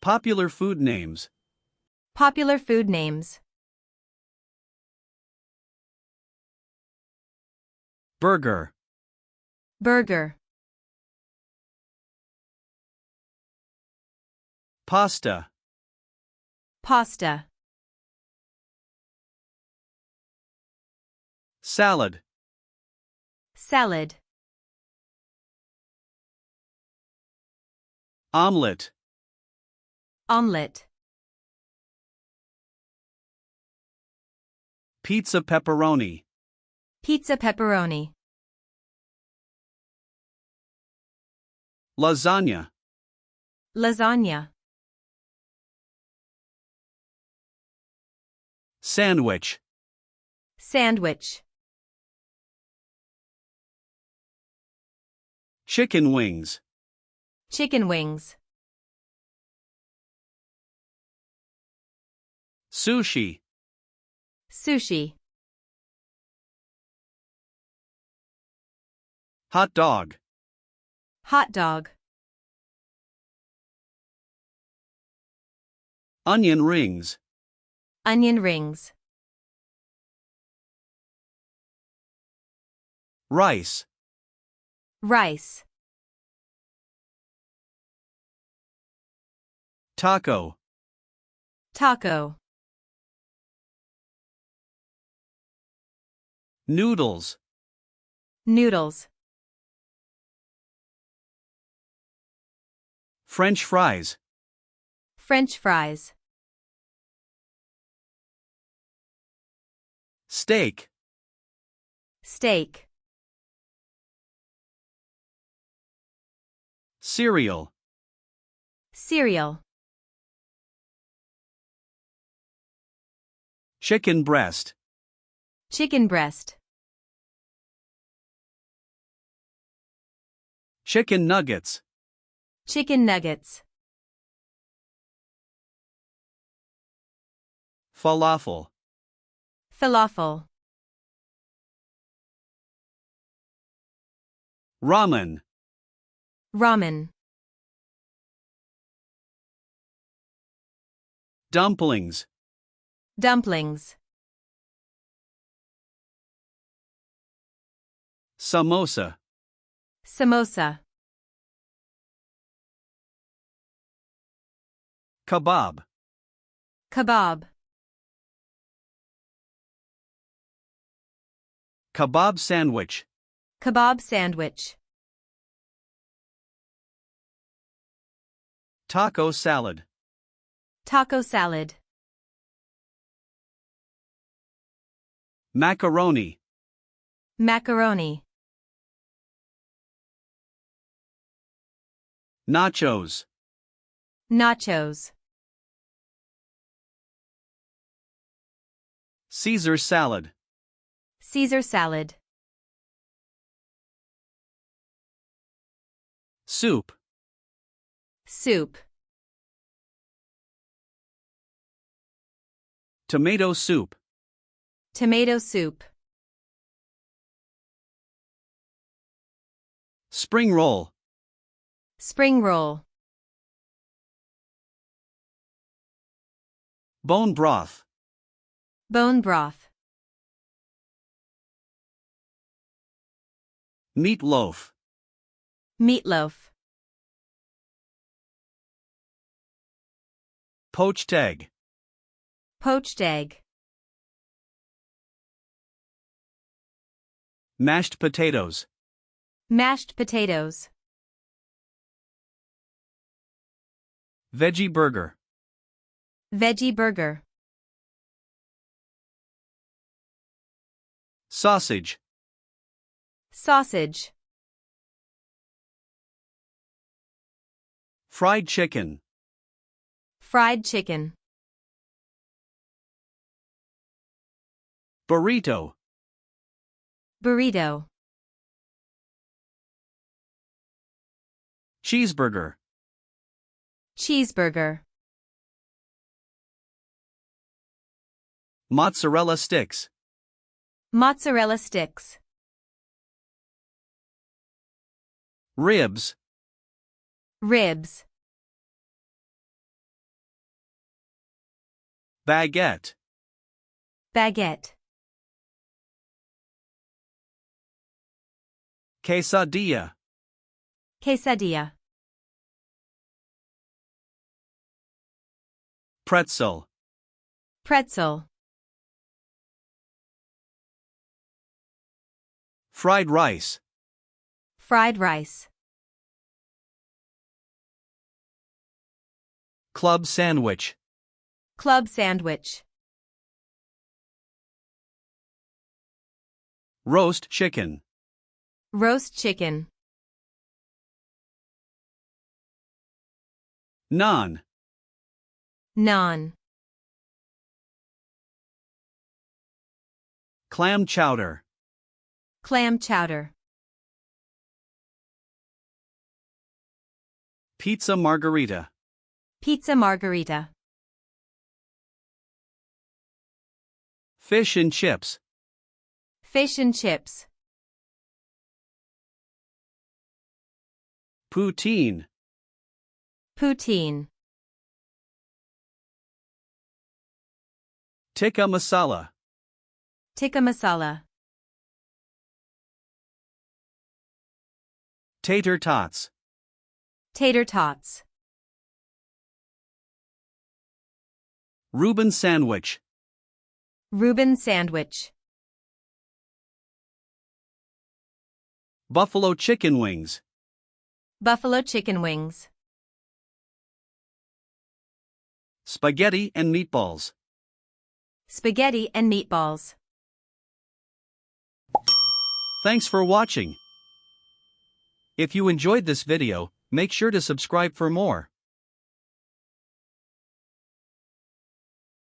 Popular food names. Popular food names. Burger. Burger. Pasta. Pasta. Salad. Salad. Omelette. Omelette. Pizza pepperoni. Pizza pepperoni. Lasagna. Lasagna. Sandwich. Sandwich. Chicken wings. Chicken wings. Sushi. Sushi. Hot dog. Hot dog. Onion rings. Onion rings. Rice. Rice. Taco. Taco. Noodles. Noodles. French fries. French fries. Steak. Steak. Cereal. Cereal. Chicken breast. Chicken breast. Chicken nuggets. Chicken nuggets. Falafel. Falafel. Ramen. Ramen. Dumplings. Dumplings. Samosa. Samosa. Kebab. Kebab. Kebab sandwich. Kebab sandwich. Taco salad. Taco salad. Macaroni. Macaroni. Nachos. Nachos. Caesar salad. Caesar salad. Soup. Soup. Tomato soup. Tomato soup. Spring roll. Spring roll. Bone broth. Bone broth. Meatloaf. Meatloaf. Poached egg. Poached egg. Mashed potatoes. Mashed potatoes. Veggie burger. Veggie burger. Sausage. Sausage. Fried chicken. Fried chicken. Burrito. Burrito. Cheeseburger. Cheeseburger. Mozzarella sticks. Mozzarella sticks. Ribs. Ribs. Baguette. Baguette. Quesadilla. Quesadilla. Pretzel. Pretzel. Fried rice. Fried rice. Club sandwich. Club sandwich. Roast chicken. Roast chicken. Naan. Naan. Clam chowder. Clam chowder. Pizza margarita. Pizza margarita. Fish and chips. Fish and chips. Poutine. Poutine. Tikka masala. Tikka masala. Tater tots. Tater tots. Reuben sandwich. Reuben sandwich. Buffalo chicken wings. Buffalo chicken wings. Spaghetti and meatballs. Spaghetti and meatballs. Thanks for watching. If you enjoyed this video, make sure to subscribe for more.